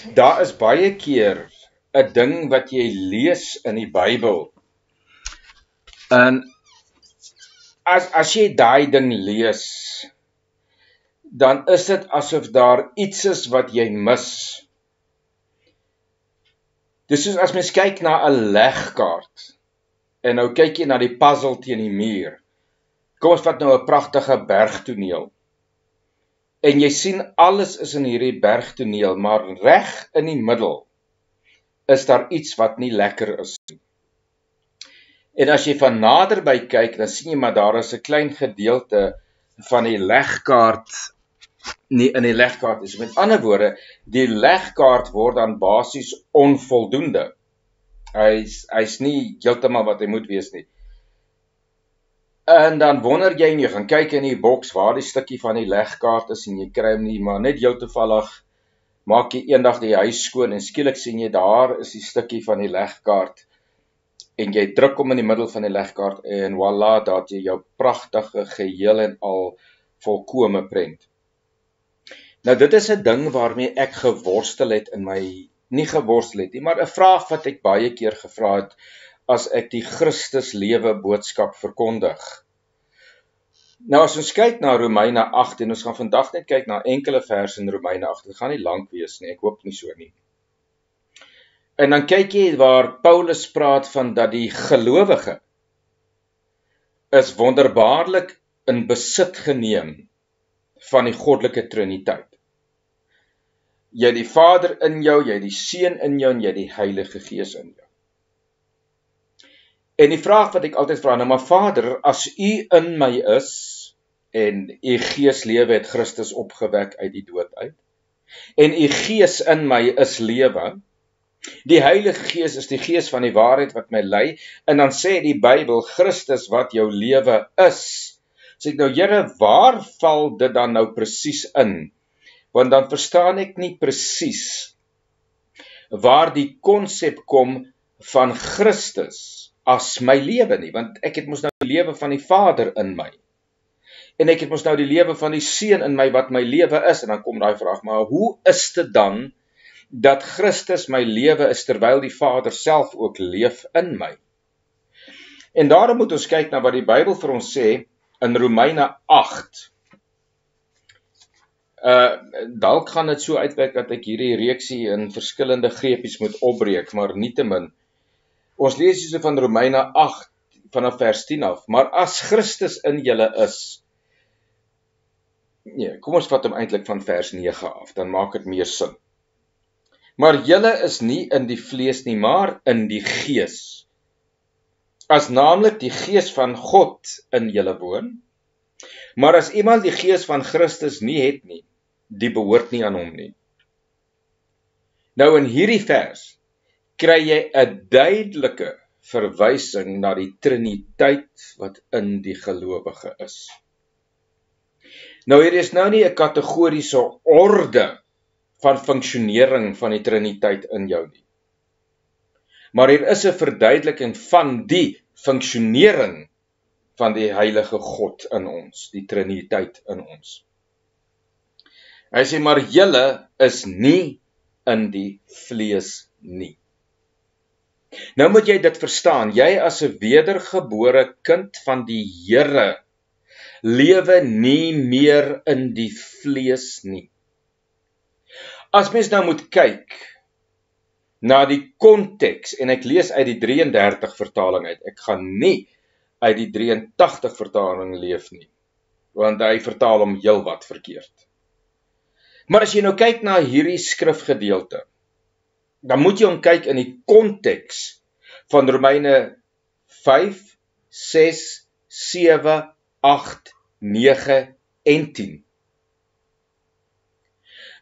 Daar is baie keer 'n ding wat jy lees in die Bybel. En as jy daai ding lees, dan is dit asof daar iets is wat jy mis. Dis soos as mens kyk na 'n legkaart en nou kyk jy na die puzzle teen die muur. Kom ons vat nou 'n pragtige bergtoneel. En jy sien alles is in hierdie bergtoneel, maar reg in die middel is daar iets wat nie lekker is nie. En as jy van naderby kyk, dan sien jy maar daar is 'n klein gedeelte van die legkaart nie in die legkaart is. Met ander woorde, die legkaart word dan basies onvoldoende. Hy's nie heeltemal wat hy moet wees nie. En dan wonder jy en jy gaan kyk in die boks waar die stukkie van die legkaart is en jy kry hom nie, maar net heel toevallig maak jy eendag die huis skoon en skielik sien jy daar is die stukkie van die legkaart en jy druk hom in die middel van die legkaart en voilà, daar het jy jou pragtige geheel en al volkome prent. Nou dit is 'n ding waarmee ek geworstel het in my, nie geworstel het nie, maar 'n vraag wat ek baie keer gevra het as ek die Christus lewe boodskap verkondig. Nou as ons kyk na Romeine 8 en ons gaan vandag net kyk na enkele verse in Romeine 8, dit gaan nie lank wees nie, ek hoop nie so nie. En dan kyk jy waar Paulus praat van dat die gelowige is wonderbaarlik in besit geneem van die goddelike triniteit. Jy het die Vader in jou, jy het die Seun in jou en jy het die Heilige Gees in jou. En die vraag wat ek altyd vra, nou maar Vader, as U in my is en U Gees lewe het Christus opgewek uit die dood uit en U Gees in my is lewe, die Heilige Gees is die Gees van die waarheid wat my lei, en dan sê die Bybel, Christus wat jou lewe is. Sê ek nou, Here, waar val dit dan nou presies in? Want dan verstaan ek nie presies waar die konsep kom van Christus as my lewe nie, want ek het mos nou die lewe van die Vader in my. En ek het mos nou die lewe van die Seun in my wat my lewe is, en dan kom daai vraag, maar hoe is dit dan dat Christus my lewe is terwyl die Vader self ook leef in my? En daarom moet ons kyk na wat die Bybel vir ons sê in Romeine 8. Dalk gaan dit so uitwerk dat ek hierdie reeksie in verskillende greepies moet opbreek, maar nietemin. Ons lees hierso van Romeine 8 vanaf vers 10 af, maar as Christus in julle is, nee, kom ons vat hom eintlik van vers 9 af, dan maak dit meer sin. Maar julle is nie in die vlees nie, maar in die Gees. As naamlik die Gees van God in julle woon, maar as iemand die Gees van Christus nie het nie, die behoort nie aan hom nie. Nou in hierdie vers kry jy 'n duidelike verwysing na die Triniteit wat in die gelowige is. Nou hier is nou nie 'n kategoriese orde van funksionering van die Triniteit in jou nie. Maar hier is 'n verduideliking van die funksionering van die Heilige God in ons, die Triniteit in ons. Hy sê, maar julle is nie in die vlees nie. Nou moet jy dit verstaan, jy as 'n wedergebore kind van die Here, lewe nie meer in die vlees nie. As mens nou moet kyk na die konteks, en ek lees uit die 33 vertaling uit, ek gaan nie uit die 83 vertaling leef nie, want hy vertaal hom heelwat verkeerd. Maar as jy nou kyk na hierdie skrifgedeelte, dan moet jy hom kyk in die konteks van Romeine 5, 6, 7, 8, 9 en 10.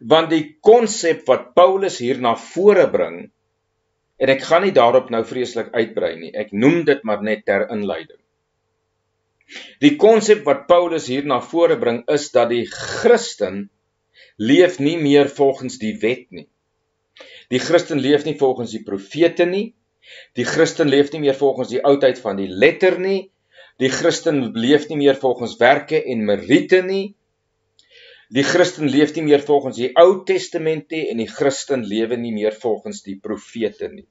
Want die konsep wat Paulus hier na vore bring, en ek gaan nie daarop nou vreeslik uitbrei nie, ek noem dit maar net ter inleiding. Die konsep wat Paulus hier na vore bring is dat die Christen leef nie meer volgens die wet nie. Die Christen leef nie volgens die profete nie. Die Christen leef nie meer volgens die oudheid van die letter nie. Die Christen leef nie meer volgens werke en meriete nie. Die Christen leef nie meer volgens die Ou Testament nie, en die Christen lewe nie meer volgens die profete nie.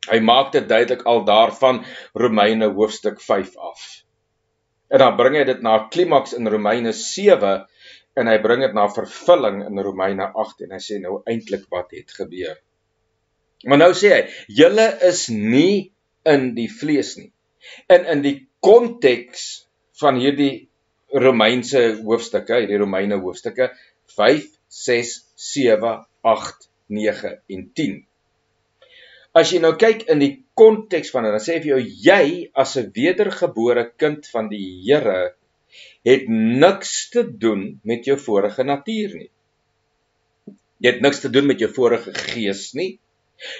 Hy maak dit duidelik al daarvan Romeine hoofstuk 5 af. En dan bring hy dit na klimaks in Romeine 7, en hy bring dit na vervulling in Romeine 8, en hy sê nou eintlik wat het gebeur. Maar nou sê hy, julle is nie in die vlees nie. En in die konteks van hierdie Romeinse hoofstukke, hierdie Romeine hoofstukke 5, 6, 7, 8, 9 en 10. As jy nou kyk in die konteks van dit, dan sê hy vir jou, jy as 'n wedergebore kind van die Here het niks te doen met jou vorige natuur nie. Jy het niks te doen met jou vorige gees nie.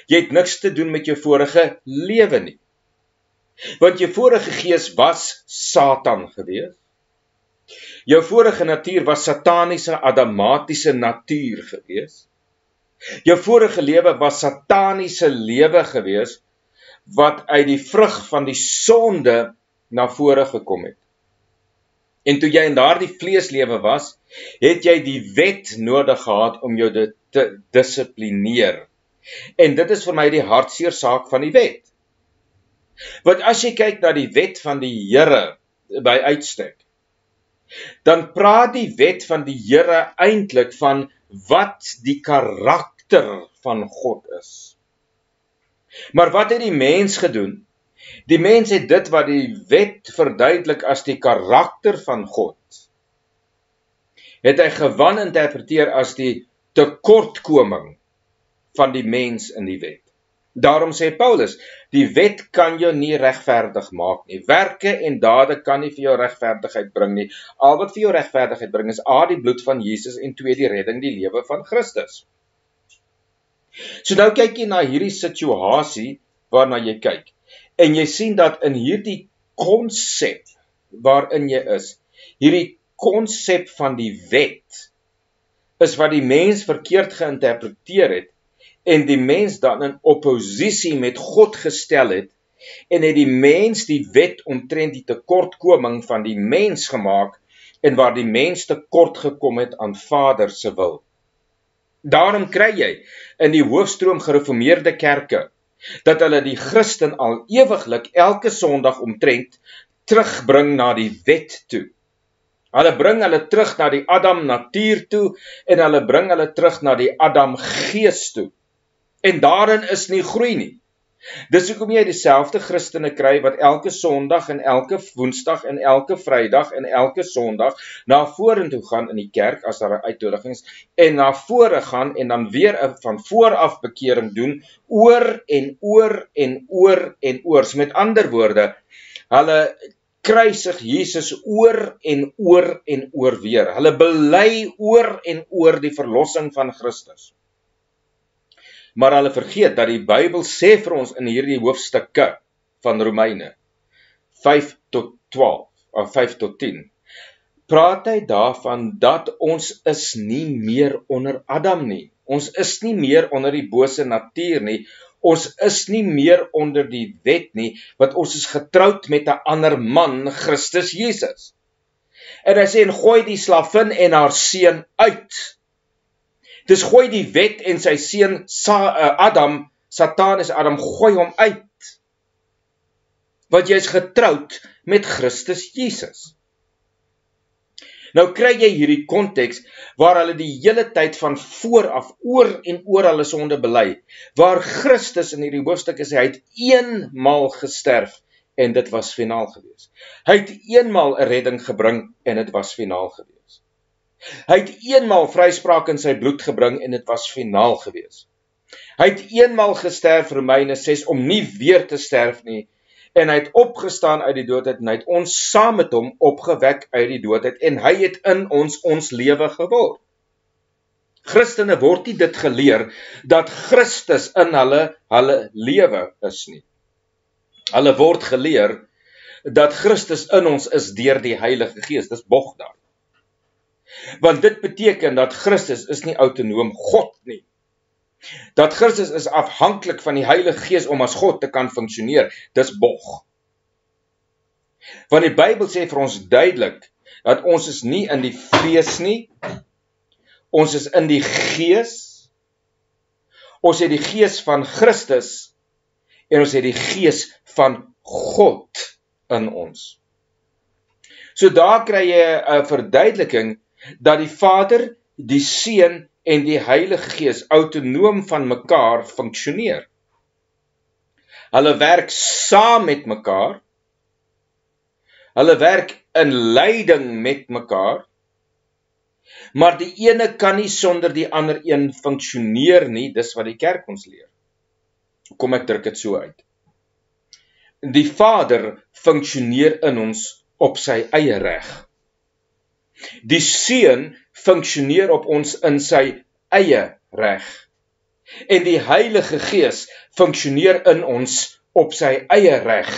Jy het niks te doen met jou vorige lewe nie. Want jou vorige gees was Satan gewees. Jou vorige natuur was sataniese, adamatiese natuur gewees. Jou vorige lewe was sataniese lewe gewees, wat uit die vrug van die sonde na vore gekom het. En toe jy in daardie vleeslewe was, het jy die wet nodig gehad om jou te dissiplineer. En dit is vir my die hartseer saak van die wet. Want as jy kyk na die wet van die Here by uitstek, dan praat die wet van die Here eintlik van wat die karakter van God is. Maar wat het die mens gedoen? Die mens het dit wat die wet verduidelik as die karakter van God, het hy gewaninterpreteer as die tekortkoming van die mens in die wet. Daarom sê Paulus, die wet kan jou nie regverdig maak nie. Werke en dade kan nie vir jou regverdigheid bring nie. Al wat vir jou regverdigheid bring is A, die bloed van Jesus, en 2, die redding, die lewe van Christus. So nou kyk jy na hierdie situasie waarna jy kyk. En jy sien dat in hierdie konsep waarin jy is, hierdie konsep van die wet, is wat die mens verkeerd geïnterpreteer het, en die mens dan in oppositie met God gestel het, en het die mens die wet omtrent die tekortkoming van die mens gemaak, en waar die mens tekort gekom het aan Vader se wil. Daarom kry jy in die hoofstroom gereformeerde kerke, dat hulle die Christen al ewiglik elke Sondag omtrent terugbring na die wet toe. Hulle bring hulle terug na die Adam natuur toe, en hulle bring hulle terug na die Adam gees toe. En daarin is nie groei nie. Dis hoekom jy dieselfde Christene kry wat elke Sondag en elke Woensdag en elke Vrydag en elke Sondag na vorentoe gaan in die kerk as daar uitnodigings, en na vore gaan en dan weer van vooraf bekering doen, oor en oor en oor en oor. So met ander woorde, hulle kruisig Jesus oor en oor en oor weer. Hulle bely oor en oor die verlossing van Christus. Maar hulle vergeet dat die Bybel sê vir ons in hierdie hoofstukke van Romeine 5 tot 12, of 5 tot 10, praat hy daarvan dat ons is nie meer onder Adam nie. Ons is nie meer onder die bose natuur nie. Ons is nie meer onder die wet nie, want ons is getroud met 'n ander man, Christus Jesus. En hy sê, en gooi die slavin en haar seun uit. Dis gooi die wet en sy seun Adam, Satan is Adam, gooi hom uit. Want jy is getroud met Christus Jesus. Nou kry jy hierdie konteks waar hulle die hele tyd van vooraf oor en oor hulle sonde bely, waar Christus in hierdie hoofstuk is, hy het eenmaal gesterf en dit was finaal gewees. Hy het eenmaal 'n redding gebring en dit was finaal gewees. Hy het eenmaal vryspraak in sy bloed gebring en dit was finaal gewees. Hy het eenmaal gesterf, Romeine 6, om nie weer te sterf nie, en hy het opgestaan uit die doodheid, en hy het ons saam met hom opgewek uit die doodheid, en hy het in ons lewe geword. Christene word nie dit geleer, dat Christus in hulle lewe is nie. Hulle word geleer, dat Christus in ons is deur die Heilige Gees, dis bog daar. Want dit beteken dat Christus is nie autonoom God nie. Dat Christus is afhanklik van die Heilige Gees om as God te kan funksioneer, dis bog. Want die Bybel sê vir ons duidelik, dat ons is nie in die vlees nie, ons is in die gees, ons het die gees van Christus, en ons het die gees van God in ons. So daar kry jy 'n verduideliking, dat die Vader, die Seun en die Heilige Gees autonoom van mekaar funksioneer. Hulle werk saam met mekaar, hulle werk in leiding met mekaar, maar die ene kan nie sonder die ander een funksioneer nie, dis wat die kerk ons leer. Kom ek druk dit so uit. Die Vader funksioneer in ons op sy eie reg. Die Seun funksioneer op ons in sy eie reg. En die Heilige Gees funksioneer in ons op sy eie reg.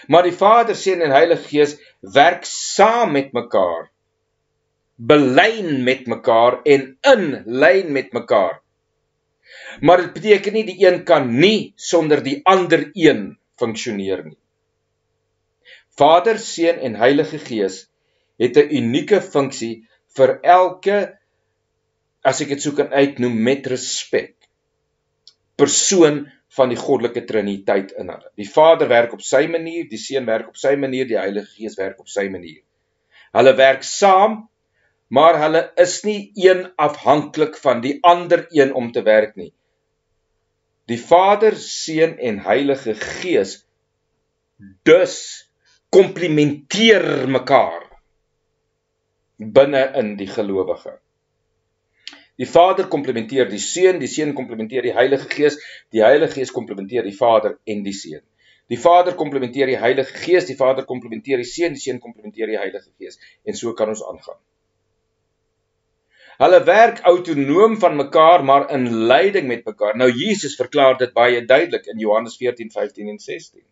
Maar die Vader, Seun en Heilige Gees werk saam met mekaar, belyn met mekaar en in lyn met mekaar. Maar dit beteken nie die een kan nie sonder die ander een funksioneer nie. Vader, Seun en Heilige Gees het 'n unieke funksie vir elke, as ek dit so kan uitnoem, met respek, persoon van die goddelike triniteit in hulle. Die Vader werk op sy manier, die Seun werk op sy manier, die Heilige Gees werk op sy manier. Hulle werk saam, maar hulle is nie een afhanklik van die ander een om te werk nie. Die Vader, Seun en Heilige Gees dus komplementeer mekaar binne in die gelowige. Die Vader komplementeer die Seun komplementeer die Heilige Gees komplementeer die Vader en die Seun. Die Vader komplementeer die Heilige Gees, die Vader komplementeer die Seun komplementeer die Heilige Gees. En so kan ons aangaan. Hulle werk autonoom van mekaar, maar in leiding met mekaar. Nou Jesus verklaar dit baie duidelik in Johannes 14, 15 en 16.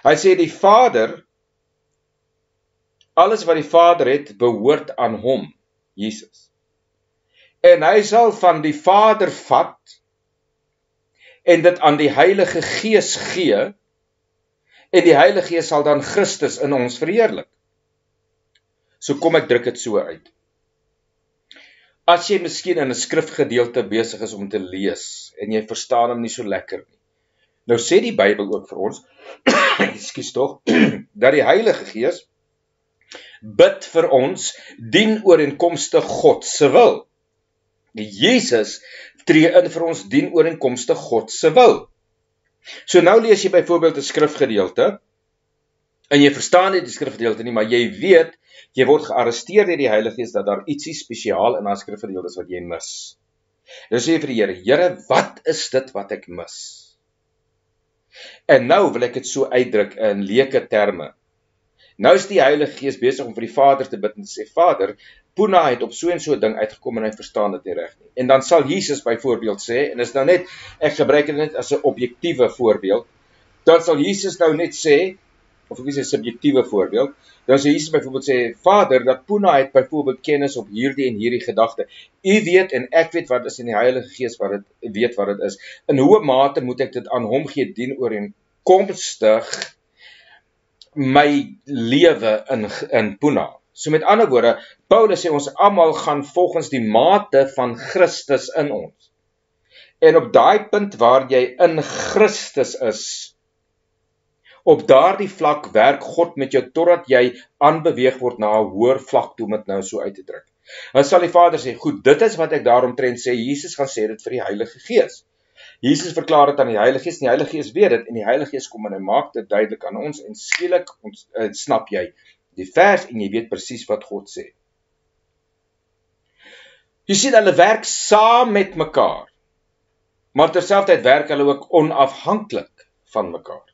Hy sê die Vader, alles wat die Vader het, behoort aan hom, Jesus. En hy sal van die Vader vat en dit aan die Heilige Gees gee, en die Heilige Gees sal dan Christus in ons verheerlik. So kom ek druk dit so uit. As jy miskien in 'n skrifgedeelte besig is om te lees, en jy verstaan hom nie so lekker nie, nou sê die Bybel ook vir ons, ekskuus tog, dat die Heilige Gees bid vir ons dienooreenkomstig God se wil. Die Jesus tree in vir ons dienooreenkomstig God se wil. So nou lees jy byvoorbeeld 'n skrifgedeelte, en jy verstaan nie die skrifgedeelte nie, maar jy weet, jy word gearresteer deur die Heilige Gees dat daar ietsie spesiaal in daai skrifgedeelte is wat jy mis. Dan sê jy vir die Here, Here, wat is dit wat ek mis? En nou wil ek dit so uitdruk in leuke terme. Nou is die Heilige Gees besig om vir die Vader te bid en te sê, Vader, Puna het op so en so ding uitgekom en hy verstaan dit nie reg nie. En dan sal Jesus byvoorbeeld sê, en is nou net, ek gebruik dit net as 'n objektiewe voorbeeld, dan sal Jesus nou net sê, of ek sê subjektiewe voorbeeld, dan sê Jesus byvoorbeeld sê, Vader, dat Puna het byvoorbeeld kennis op hierdie en hierdie gedagte. U weet en ek weet wat is in die Heilige Gees wat dit weet wat dit is. In hoe mate moet ek dit aan hom gee dienooreenkomstig my lewe in Puna. So met ander woorde, Paulus sê ons almal gaan volgens die mate van Christus in ons. En op daai punt waar jy in Christus is, op daardie vlak werk God met jou totdat jy aanbeweeg word na 'n hoër vlak toe, om dit nou so uit te druk. Dan sal die Vader sê, goed, dit is wat ek daaromtrent sê, Jesus gaan sê dit vir die Heilige Gees. Jesus verklaar dit aan die Heilige Gees, en die Heilige Gees weet dit, en die Heilige Gees kom en hy maak dit duidelik aan ons, en skielik snap jy die vers, en jy weet presies wat God sê. Jy sien, hulle werk saam met mekaar, maar terselfdertyd werk hulle ook onafhanklik van mekaar.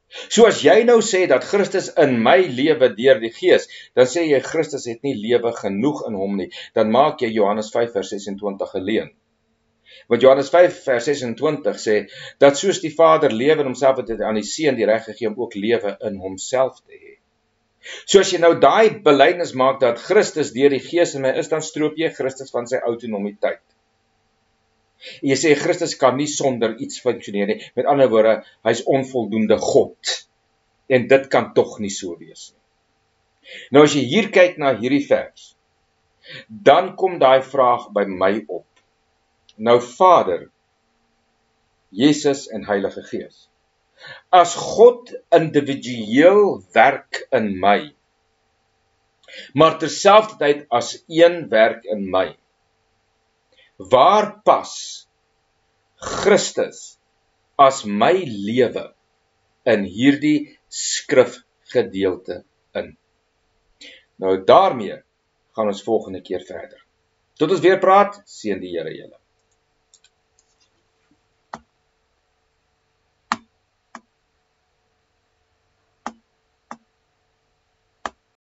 So as jy nou sê dat Christus in my lewe deur die Gees, dan sê jy Christus het nie lewe genoeg in hom nie, dan maak jy Johannes 5 vers 26 geleen. Want Johannes 5 vers 26 sê, dat soos die Vader lewe in homself het aan die Seun die reg gegee om ook lewe in homself te hê. So as jy nou daai belydenis maak dat Christus deur die Gees in my is, dan stroop jy Christus van sy autonomiteit. En jy sê Christus kan nie sonder iets funksioneer nie. Met ander woorde, hy's onvoldoende God. En dit kan tog nie so wees nie. Nou as jy hier kyk na hierdie vers, dan kom daai vraag by my op. Nou Vader, Jesus en Heilige Gees. As God individueel werk in my, maar terselfdertyd as een werk in my, waar pas Christus as my lewe in hierdie skrifgedeelte in? Nou daarmee gaan ons volgende keer verder. Tot ons weer praat, seën die Here julle.